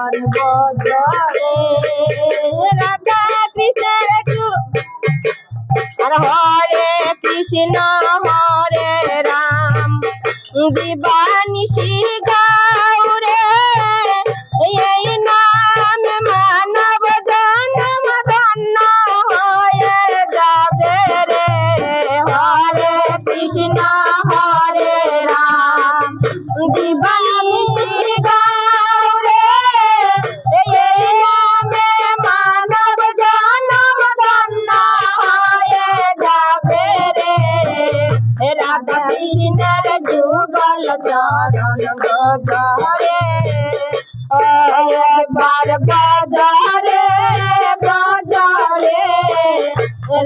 চরণ বজরে রাধা কৃষ্ণের আর হরে কৃষ্ণ হরে রাম দিবানিশি গাউরে এই নাম মানব জন্ম ধন্য হয়ে যাবে রে হরে কৃষ্ণ হরে রাম দিবানিশি গাউরে এই নামে মানব জন্ম ধন্য হয়ে যাবে রে রাধা কৃষ্ণের যুগল চরণ বজরে একবার বজরে বজরে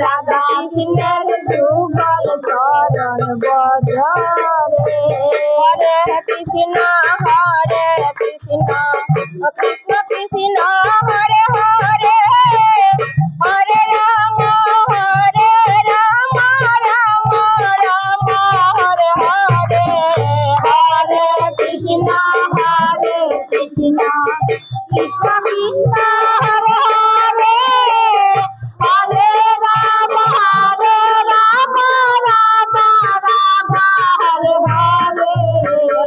রাধা কৃষ্ণের যুগল চরণ বজরে হরে কৃষ্ণ কৃষ্ণ কৃষ্ণ হরে হরে হরে রাম রাম রাম হরে হরে হরে কৃষ্ণ কৃষ্ণ কৃষ্ণ কৃষ্ণ হরে হরে হরে রাম রাম রাম হরে হরে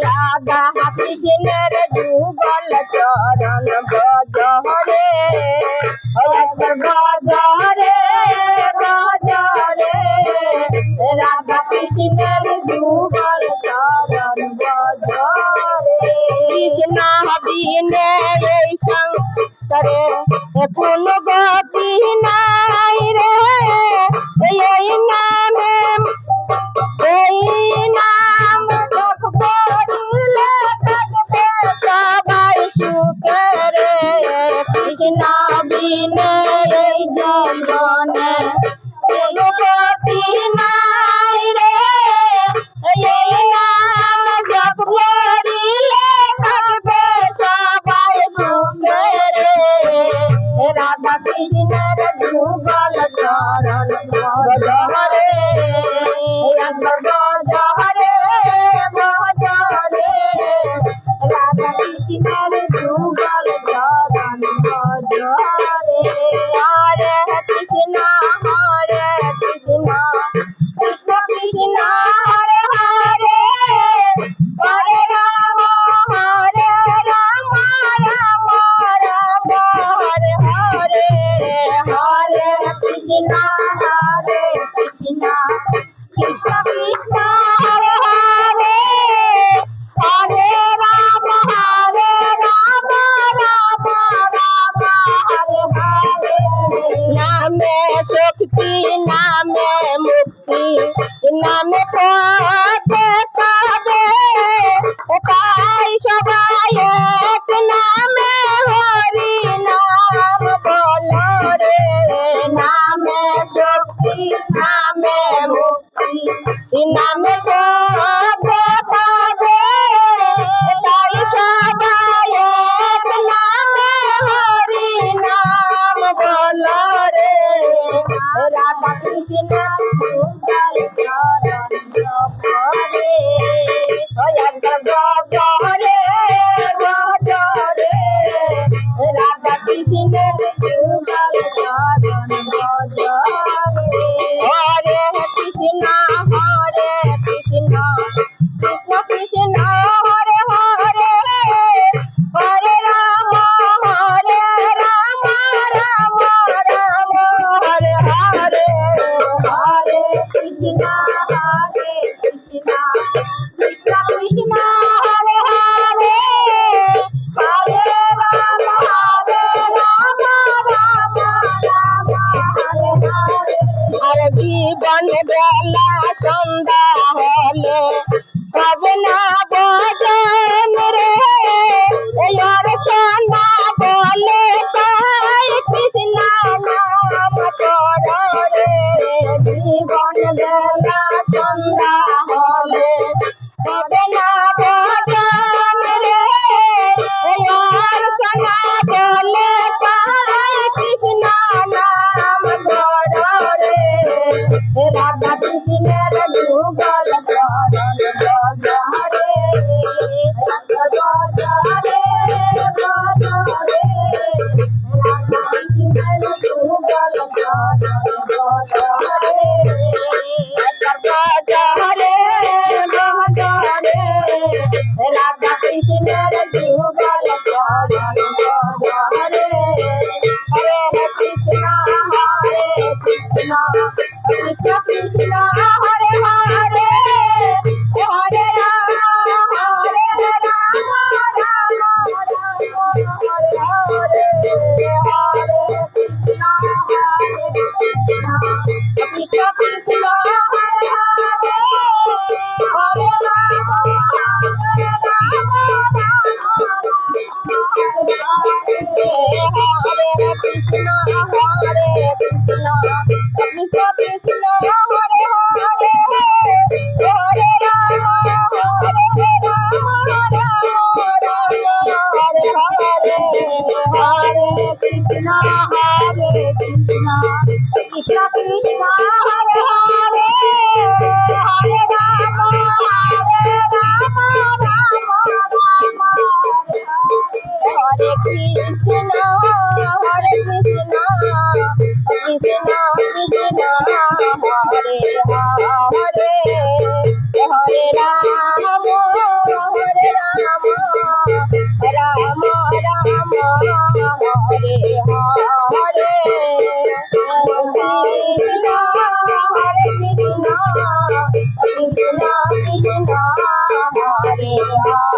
রাধা কৃষ্ণের যুগল চরণ বজরে একবার বজরে বজরে রাধা কৃষ্ণের যুগল চরণ বজরে কৃষ্ণ বিনে এই সংসারে কোন গতি নাই রে এই নামে এই নাম জপ করিলে থাকবে সবাই সুখে রে কৃষ্ণ বিনে এই জীবনে কোন গতি নাই রে এই নাম জপ করিলে থাকবে সবাই সুখে রে Radha Krishna Hare Hare Krishna Hare Krishna Krishna Krishna Hare Hare